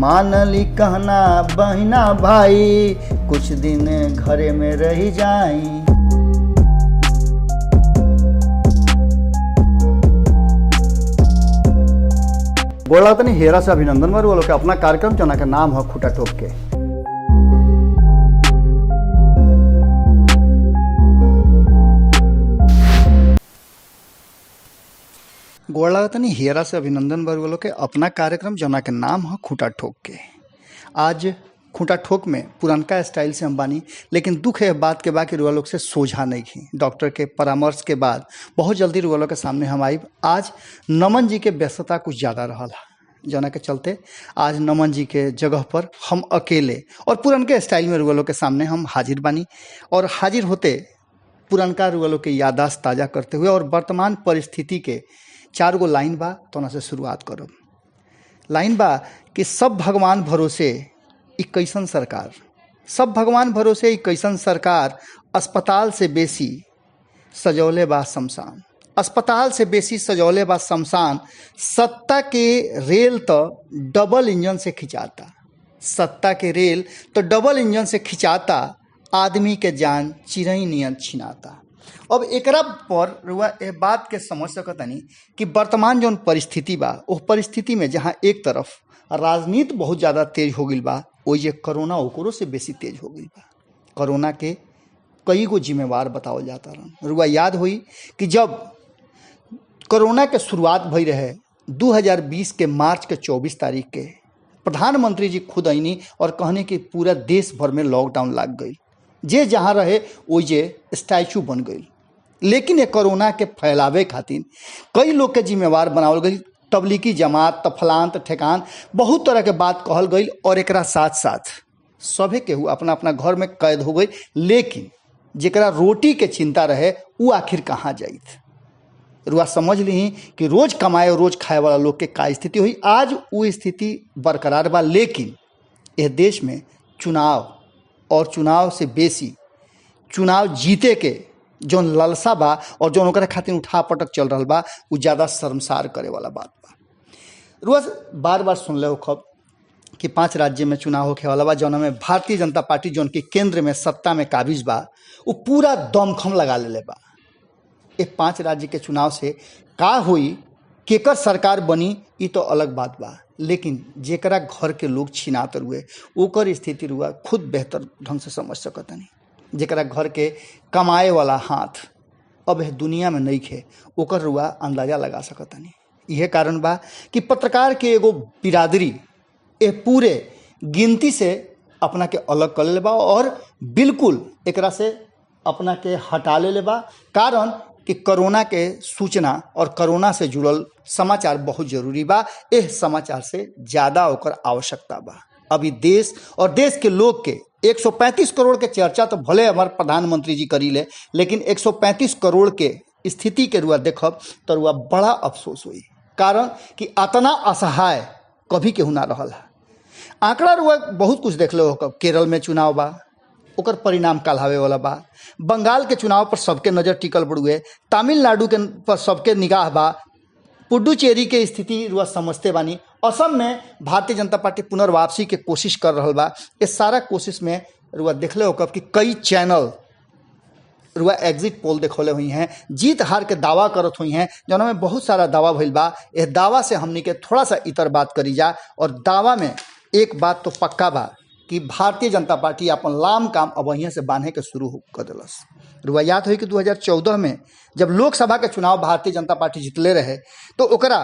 मानली कहना बहिना भाई, कुछ दिन घरे में रही जाई। बोला तनी हेरा से अभिनंदन मारू वालों के अपना कार्यक्रम जना के नाम है खूटा ठोक के। गोड़ा तनी हेरा से अभिनंदन बारू वालों के अपना कार्यक्रम जना के नाम है खूटा ठोक के। आज खूटा ठोक में पुरनका स्टाइल से हम बानी, लेकिन दुख है बात के बाद कि रुआ लोग से सोझा नहीं की। डॉक्टर के परामर्श के बाद बहुत जल्दी रुआ लोग के सामने हम आई। आज नमन जी के व्यस्तता कुछ ज़्यादा रहा, जना के चलते आज नमन जी के जगह पर हम अकेले और पुरनके स्टाइल में रुआ लोग के सामने हम हाजिर बानी। और हाजिर होते पुरनका रुआ लोग के यादाश्त ताज़ा करते हुए और वर्तमान परिस्थिति के 4 गो लाइन बा तो ना से शुरुआत करब। लाइन बा कि सब भगवान भरोसे ई कैसन सरकार, सब भगवान भरोसे ई कैसन सरकार, अस्पताल से बेसी सजौले बा शमशान, अस्पताल से बेसी सजौले बा शमशान। सत्ता के रेल तो डबल इंजन से खिंचाता, सत्ता के रेल तो डबल इंजन से खिंचाता, आदमी के जान चिरई नियन छिनाता। अब एकरा पर रुआ ए बात के समझ सकतनी कि वर्तमान जौन परिस्थिति बा, उस परिस्थिति में जहाँ एक तरफ राजनीति बहुत ज़्यादा तेज हो गई बा, वो ये कोरोना ओकरो से बेसी तेज हो गई बा। कोरोना के कई गो जिम्मेवार बतावल जाता रहा। रुआ याद हुई कि जब कोरोना के शुरुआत भई रहे 2020 के मार्च के 24 तारीख के, प्रधानमंत्री जी खुद आईनी और कहने कि पूरा देश भर में लॉकडाउन लग गई, जे जहाँ रहे वो जे स्टैचू बन गई। लेकिन ये कोरोना के फैलावे खातिर कई लोग के जिम्मेवार बनावल गई, तबलीगी जमात त फलान त ठेकान, बहुत तरह के बात कहल गई। और एकरा साथ साथ सभे केहू अपना अपना घर में कैद हो गई। लेकिन जेकरा रोटी के चिंता रहे वो आखिर कहाँ जाइत। रुआ समझ ली कि रोज कमाए और रोज खाए वाला लोग के का स्थिति हुई। आज वो स्थिति बरकरार बा, लेकिन यह देश में चुनाव और चुनाव से बेसी चुनाव जीते के जौन लालसा बा और जौन ओकरा खातिर उठा पटक चल रहा बा, वो ज़्यादा शर्मसार करे वाला बात बा। रोज बार बार सुन ले हो खब कि 5 राज्य में चुनाव होखे वाला बा, जौन में भारतीय जनता पार्टी जौन की केंद्र में सत्ता में काबिज बा, वो पूरा दमखम लगा ले बा। ये 5 राज्य के चुनाव से का हुई, केकर सरकार बनी, ये तो अलग बात बा। लेकिन जेकरा घर के लोग छिनात रुए ओकर स्थिति रुआ खुद बेहतर ढंग से समझ सकतनी। जेकरा घर के कमाए वाला हाथ अब है दुनिया में नहीं खे, ओकर रुआ अंदाजा लगा सकतनी। यह कारण बा कि पत्रकार के एगो बिरादरी ए पूरे गिनती से अपना के अलग कर ले बा और बिल्कुल एकरा से अपना के हटा ले बा। कारण कि कोरोना के सूचना और कोरोना से जुड़ल समाचार बहुत जरूरी बा। एह समाचार से ज़्यादा ओकर आवश्यकता बा। अभी देश और देश के लोग के 135 करोड़ के चर्चा तो भले हमारे प्रधानमंत्री जी करी ले, लेकिन 135 करोड़ के स्थिति के रुआ देखब तो रुआ बड़ा अफसोस हुई। कारण कि अतना असहाय कभी केहू ना रहल है। आंकड़ा रुआ बहुत कुछ देख लो। केरल में चुनाव बा, ओकर परिणाम काल्हावे वाला बा। बंगाल के चुनाव पर सबके नज़र टिकल बड़ुए। तमिलनाडु के पर सबके निगाह बा। पुडुचेरी के स्थिति रुआ समझते बानी। असम में भारतीय जनता पार्टी पुनर्वापसी के कोशिश कर रहा बा। इस सारा कोशिश में रुआ देख ले होकर कि कई चैनल रुआ एग्जिट पोल देखौले हुई हैं, जीत हार के दावा करत हुई हैं, जौन में बहुत सारा दावा भइल बा। इस दावा से हमनी के थोड़ा सा इतर बात करी जा। और दावा में एक बात तो पक्का बा कि भारतीय जनता पार्टी अपन लाम काम अब वहीं से बांधे के शुरू कर दिलस। रुआ याद हुई कि 2014 में जब लोकसभा के चुनाव भारतीय जनता पार्टी जीतले रहे तो ओकरा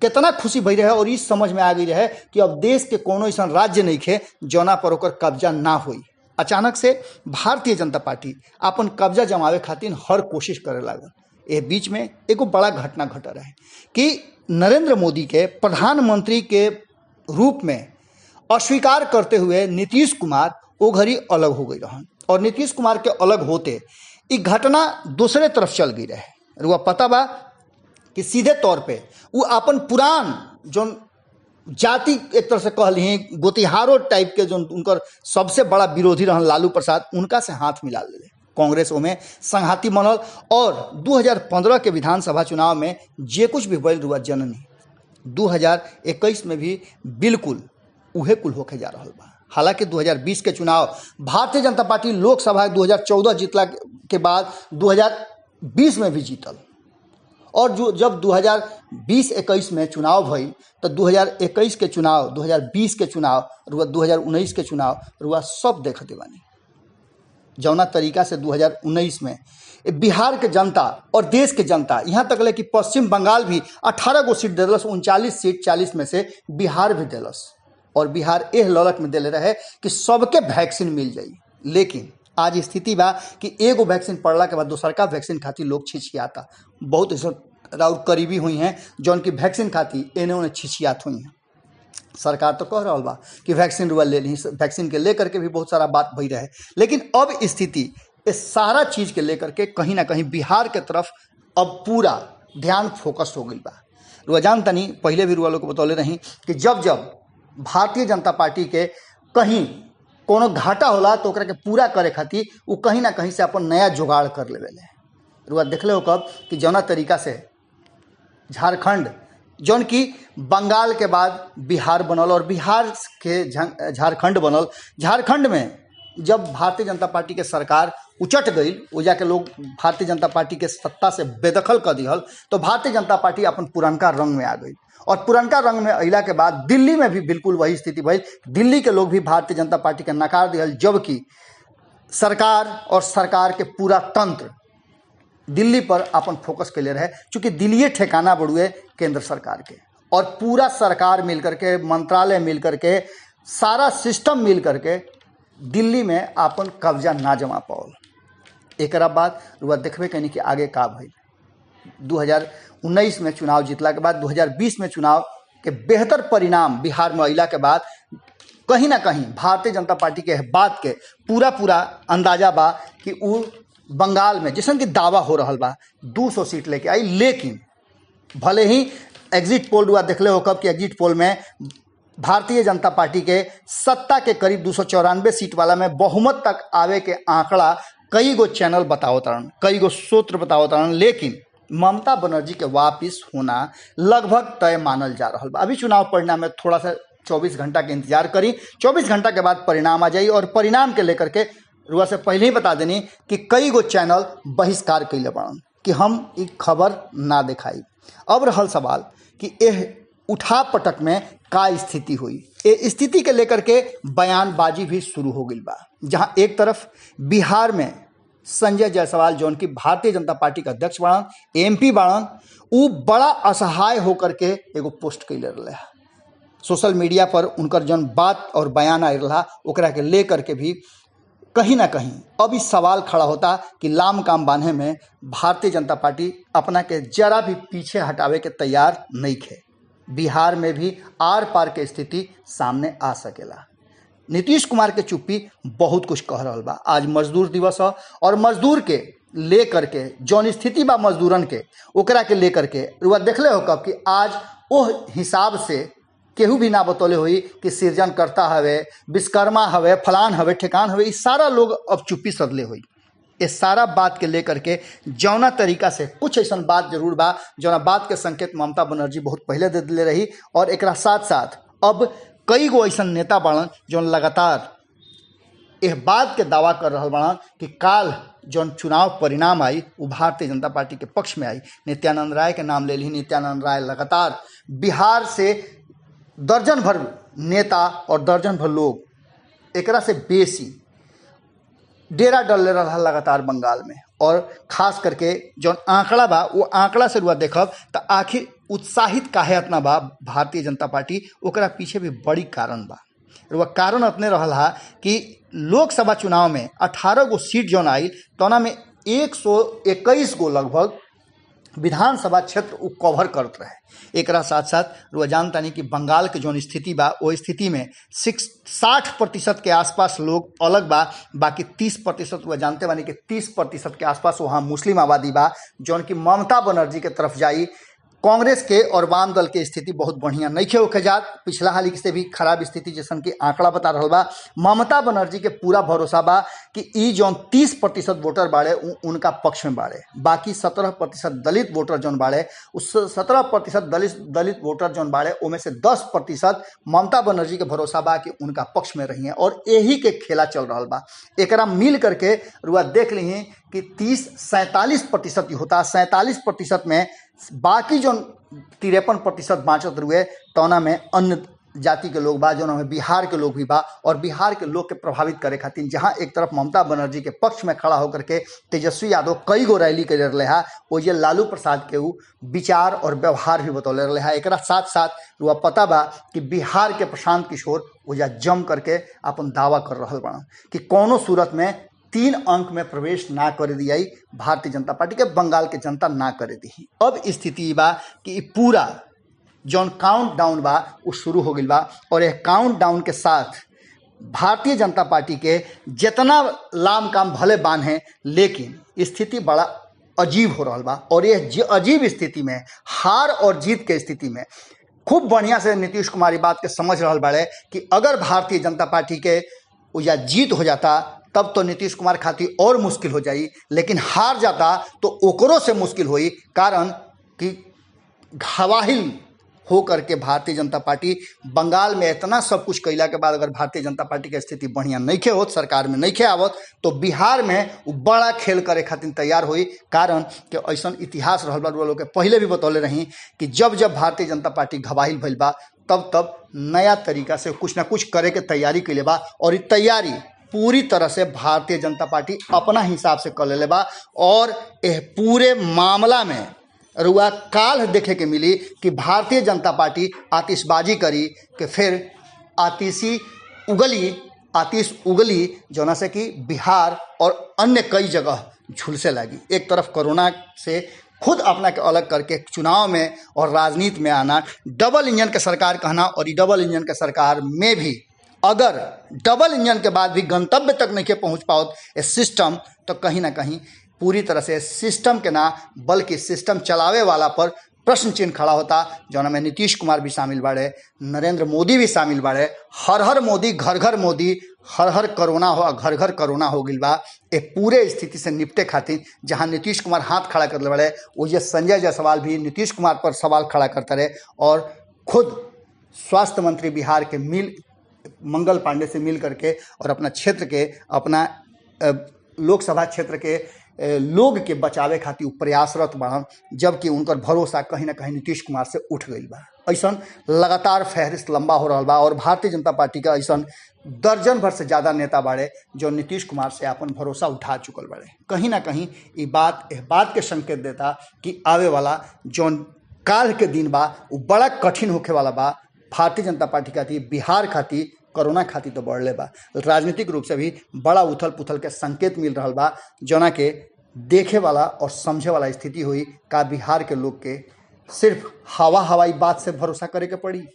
कितना खुशी भई रहे और इस समझ में आ गई रहे कि अब देश के कोनो ऐसा राज्य नहीं खे जौना पर ओकर कब्जा ना हुई। अचानक से भारतीय जनता पार्टी अपन कब्जा जमावे खातिर हर कोशिश करे लागल। ए बीच में एगो बड़ा घटना घटा रहे कि नरेंद्र मोदी के प्रधानमंत्री के रूप में अस्वीकार करते हुए नीतीश कुमार वो घड़ी अलग हो गई रहन। और नीतीश कुमार के अलग होते ये घटना दूसरे तरफ चल गई रहे। रुआ पता बा कि सीधे तौर पे वो अपन पुरान जो जाति एक तरह से कह ली गोतिहारो टाइप के जो उनकर सबसे बड़ा विरोधी रहन लालू प्रसाद, उनका से हाथ मिला ले कांग्रेस में संघाती बनल। और 2015 के विधानसभा चुनाव में जे कुछ भी बैल रुआ जननी 2021 में भी बिल्कुल उहे कुल होके जा रहा बा। हालांकि 2020 के चुनाव भारतीय जनता पार्टी लोकसभा 2014 जीतला के बाद 2020 में भी जीतल, और जो जब 2020-21 में चुनाव भई तो 2021 के चुनाव, 2020 के चुनाव, 2019 के चुनाव रुआ सब देखते बानी। जौना तरीका से 2019 में बिहार के जनता और देश के जनता, यहाँ तक ले कि पश्चिम बंगाल भी 18 गो सीट दिलस, 39 सीट 40 में से बिहार भी दिलस, और बिहार एह ललक में दिले रहे कि सबके वैक्सीन मिल जाई। लेकिन आज स्थिति बा कि एगो वैक्सीन पड़ला के बाद दोसर का वैक्सीन खातिर लोग छिछियाता। बहुत ऐसा राउर करीबी हुई हैं जौन की वैक्सीन खातिर एने ओने छिछियात हुई हैं। सरकार तो कह रहा बा कि वैक्सीन रुआ ले ली, वैक्सीन के लेकर के भी बहुत सारा बात भई रहे, लेकिन अब स्थिति इस सारा चीज़ के लेकर के कहीं ना कहीं बिहार के तरफ अब पूरा ध्यान फोकस हो गई बा। रुआ जान तनी पहले भी रुआ लोग को बतौले रही कि जब जब भारतीय जनता पार्टी के कहीं कोनो घाटा होला तो ओकरा के पूरा करे खातिर वो कहीं ना कहीं से अपन नया जुगाड़ कर लेवेले। रुआ देखले हो कब कि जौना तरीका से झारखंड, जौन की बंगाल के बाद बिहार बनल और बिहार के झारखंड बनल, झारखंड में जब भारतीय जनता पार्टी के सरकार उचट गई, वो जाके लोग भारतीय जनता पार्टी के सत्ता से बेदखल कर दिहल, तो भारतीय जनता पार्टी अपन पुरनका रंग में आ गई। और पुरनका रंग में अइला के बाद दिल्ली में भी बिल्कुल वही स्थिति भई। दिल्ली के लोग भी भारतीय जनता पार्टी के नकार दिहल, जबकि सरकार और सरकार के पूरा तंत्र दिल्ली पर अपन फोकस के लिए रहे, चूँकि दिल्ली ठेकाना बड़ुए केंद्र सरकार के, और पूरा सरकार मिल करके, मंत्रालय मिल करके, सारा सिस्टम मिल करके दिल्ली में अपन कब्जा ना जमा पाओल। एक बाद रुआ देखबे कहीं कि आगे का भई। 2019 में चुनाव जीतला के बाद 2020 में चुनाव के बेहतर परिणाम बिहार में अइला के बाद कहीं ना कहीं भारतीय जनता पार्टी के बात के पूरा अंदाजा बा कि वो बंगाल में जैसन कि दावा हो रहा बा 200 सीट लेके आई। लेकिन भले ही एग्जिट पोल हुआ देखले हो कब कि एग्जिट पोल में भारतीय जनता पार्टी के सत्ता के करीब 294 सीट वाला में बहुमत तक आवे के आंकड़ा कई गो चैनल बताओ तारन, कई गो सूत्र बताओ तारन, लेकिन ममता बनर्जी के वापिस होना लगभग तय मानल जा रहा बा। अभी चुनाव परिणाम में थोड़ा सा 24 घंटा के इंतजार करी, 24 घंटा के बाद परिणाम आ जाई, और परिणाम के लेकर के रुआ से पहले ही बता देनी कि कई गो चैनल बहिष्कार कैले बड़न कि हम ये खबर ना दिखाई। अब रहल सवाल कि यह उठा पटक में का स्थिति हुई। ये स्थिति के लेकर के बयानबाजी भी शुरू हो गई बा, जहां एक तरफ बिहार में संजय जायसवाल जौन की भारतीय जनता पार्टी के अध्यक्ष बाड़न, एमपी बाड़न, वो बड़ा असहाय होकर के एगो पोस्ट कैले रहे। सोशल मीडिया पर उनकर जौन बात और बयान आ रहा ओकरा के लेकर के भी कहीं ना कहीं अब इस सवाल खड़ा होता कि लाम काम बांधे में भारतीय जनता पार्टी अपना के जरा भी पीछे हटावे के तैयार नहीं थे। बिहार में भी आर पार के स्थिति सामने आ सकेला। नीतीश कुमार के चुप्पी बहुत कुछ कह रहा बा। आज मजदूर दिवस है और मजदूर के लेकर के जौन स्थिति बा मजदूरन के ओकरा के लेकर के रुआ देखले हो कब कि आज वो हिसाब से केहू भी ना बतौले हुई कि सृजनकर्ता हवे, विश्वकर्मा हवे, फलान हवे, ठेकान हवे, इस सारा लोग अब चुप्पी सदले हुई। इस सारा बात के लेकर के जौना तरीका से कुछ ऐसा बात जरूर बा जौना बात के संकेत ममता बनर्जी बहुत पहले दे दिले रही, और एक साथ साथ अब कई गो ऐसा नेता बाड़न जौन लगातार यह बात के दावा कर रहा बाड़न कि काल जौन चुनाव परिणाम आई वो भारतीय जनता पार्टी के पक्ष में आई। नित्यानंद राय के नाम ले ली। नित्यानंद राय लगातार बिहार से दर्जन भर नेता और दर्जन भर लोग एकरा से बेसी डेरा डल ले रहा लगातार बंगाल में, और खास करके जौन आंकड़ा बा वो आंकड़ा से रुआ देखब तो आखिर उत्साहित काहे इतना बा भारतीय जनता पार्टी, ओकरा पीछे भी बड़ी कारण बा। रुआ कारण अपने रहल हा कि लोकसभा चुनाव में 18 गो सीट जौन आई तोना में 121 गो लगभग विधानसभा क्षेत्र वो कवर करत रहे। एक साथ साथ रुआ जानता नहीं कि बंगाल के जौन स्थिति बा वो स्थिति में 60% के आसपास लोग अलग बा, बाकी 30% रुआ जानते बानी कि 30% के आसपास वहाँ मुस्लिम आबादी बा जौन की ममता बनर्जी के तरफ जाई कांग्रेस के और वाम दल के स्थिति बहुत बढ़िया नहीं होके जात। पिछला हाल से भी खराब स्थिति जैसन कि आंकड़ा बता रहा बा। ममता बनर्जी के पूरा भरोसा बा कि ई जौन 30% वोटर बाड़े उनका पक्ष में बाड़े। बाकी 17% दलित वोटर जौन बाड़े, उस 17% दलित वोटर जौन बाड़े उनमें से 10% ममता बनर्जी के भरोसा बा कि उनका पक्ष में रही है और यही के खेला चल रहा बा। एकरा मिल करके रुआ देख ली कि 30-47% होता। 47% में बाकी जो 53% बाँचत रुए तौना में अन्य जाति के लोग बा, जो में बिहार के लोग भी बा। और बिहार के लोग के प्रभावित करे खातिर जहाँ एक तरफ ममता बनर्जी के पक्ष में खड़ा होकर के तेजस्वी यादव कई गो रैली कर रहे है, वो ये लालू प्रसाद के विचार और व्यवहार भी बतौले रहे है। एक साथ साथ वह पता बा कि बिहार के प्रशांत किशोर वजह जम करके अपन दावा कर रहा बा कि कौनो सूरत में 3 अंक में प्रवेश ना करे दिया भारतीय जनता पार्टी के, बंगाल के जनता ना करे दी। अब स्थिति बा कि पूरा जौन काउंट डाउन बा वो शुरू हो गई बा और यह काउंट डाउन के साथ भारतीय जनता पार्टी के जितना लाम काम भले बान है, लेकिन स्थिति बड़ा अजीब हो रहा बा। और यह अजीब स्थिति में, हार और जीत के स्थिति में खूब बढ़िया से नीतीश कुमार बात के समझ रहा बाड़े कि अगर भारतीय जनता पार्टी के या जीत हो जाता तब तो नीतीश कुमार खातिर और मुश्किल हो जाई, लेकिन हार जाता तो ओकरों से मुश्किल होई। कारण कि घवाहिल हो करके भारतीय जनता पार्टी बंगाल में इतना सब कुछ कैला के बाद अगर भारतीय जनता पार्टी की स्थिति बढ़िया नहीं होत, सरकार में नहीं आवत, तो बिहार में बड़ा खेल करे खातिर तैयार हुई। कारण कि ऐसा इतिहास रहल बा, लोग के पहले भी बतौले रही कि जब जब भारतीय जनता पार्टी घवाहिल भइल बा तब तब नया तरीका से कुछ ना कुछ करे के तैयारी कैले बा। और ये तैयारी पूरी तरह से भारतीय जनता पार्टी अपना हिसाब से कर ले बा। और यह पूरे मामला में रुआ काल देखे के मिली कि भारतीय जनता पार्टी आतिशबाजी करी कि फिर आतिश उगली जोना से कि बिहार और अन्य कई जगह झुलसे लगी। एक तरफ कोरोना से खुद अपना के अलग करके चुनाव में और राजनीति में आना, डबल इंजन के सरकार कहना, और ये डबल इंजन के सरकार में भी अगर डबल इंजन के बाद भी गंतव्य तक नहीं पहुंच पाओ सिस्टम, तो कहीं ना कहीं पूरी तरह से सिस्टम के ना बल्कि सिस्टम चलावे वाला पर प्रश्न चिन्ह खड़ा होता। जौन में नीतीश कुमार भी शामिल बाड़े, नरेंद्र मोदी भी शामिल बाड़े। हर हर मोदी, घर घर मोदी, हर हर कोरोना हो, घर घर कोरोना हो गई बा। एक पूरे स्थिति से निपटे खातिर जहां नीतीश कुमार हाथ खड़ा कर ले बड़े, वो ये संजय जायसवाल भी नीतीश कुमार पर सवाल खड़ा करते रहे। और खुद स्वास्थ्य मंत्री बिहार के मंगल पांडे से मिल करके और अपना क्षेत्र के, अपना लोकसभा क्षेत्र के लोग के बचावे खातिर प्रयासरत बढ़न, जबकि उनकर भरोसा कहीं ना कहीं नीतीश कुमार से उठ गई बा। ऐसा लगातार फहरिस्त लंबा हो रहा बा और भारतीय जनता पार्टी का ऐसा दर्जन भर से ज़्यादा नेता बाड़े जो नीतीश कुमार से अपन भरोसा उठा चुकल बाड़े। कहीं ना कहीं ये बात के संकेत देता कि आवे वाला जौन काल के दिन बा वो बड़ा कठिन होखे वाला बा भारतीय जनता पार्टी खातिर, बिहार खातिर, कोरोना खातिर तो बढ़ले बा। राजनीतिक रूप से भी बड़ा उथल पुथल के संकेत मिल रहा बा, जना के देखे वाला और समझे वाला स्थिति हुई। का बिहार के लोग के सिर्फ हवाई बात से भरोसा करे के पड़ी?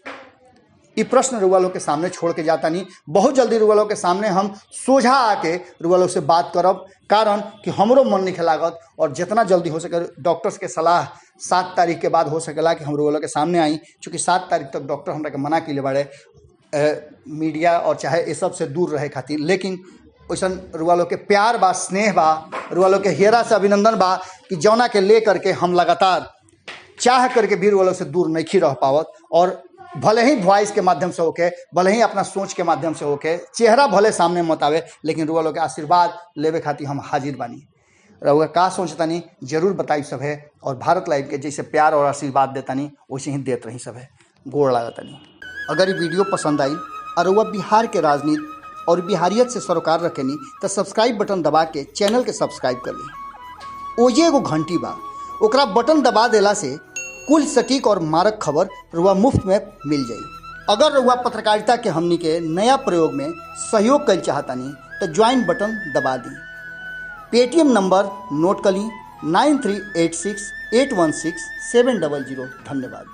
ये प्रश्न रुआ लोग के सामने छोड़ के जाता नहीं। बहुत जल्दी रुआ लोग के सामने हम सोझा आके रुआ लोग से बात करब, कारण कि हमरो मन नहीं लागत। और जितना जल्दी हो सके डॉक्टर्स के सलाह 7 तारीख के बाद हो सकेला कि हम रुआ लोग के सामने आई, चूँकि 7 तारीख तक डॉक्टर हमरा के मना किले बाड़े मीडिया और चाहे ये सब से दूर रहे खातिर। लेकिन वैसा रुआ लोग के प्यार बा, स्नेह बा, रुआ लोग के हेरा से अभिनंदन बा कि जौना के ले करके हम लगातार चाह करके भी रुआ लोग से दूर नहीं रह पावत। और भले ही वॉइस के माध्यम से होके, भले ही अपना सोच के माध्यम से होके, चेहरा भले सामने मत आवे, लेकिन रुआ लोग के आशीर्वाद लेवे खातिर हम हाजिर बानी। रुआ का सोचतानी जरूर बताई सब है। और भारत लाइव के जैसे प्यार और आशीर्वाद देतानी वैसे ही देत रही सब है। गोड़ लागतानी। अगर ये वीडियो पसंद आई और वह बिहार के राजनीति और बिहारियत से सरोकार रखेनी तो सब्सक्राइब बटन दबा के चैनल के सब्सक्राइब कर ली। ओजे एगो घंटी बा, ओकरा बटन दबा देला से कुल सटीक और मारक खबर रुआ मुफ्त में मिल जाई। अगर रुआ पत्रकारिता के हमनी के नया प्रयोग में सहयोग कर चाहतानी तो ज्वाइन बटन दबा दी। पेटीएम नंबर नोट कर ली 9386816700। धन्यवाद।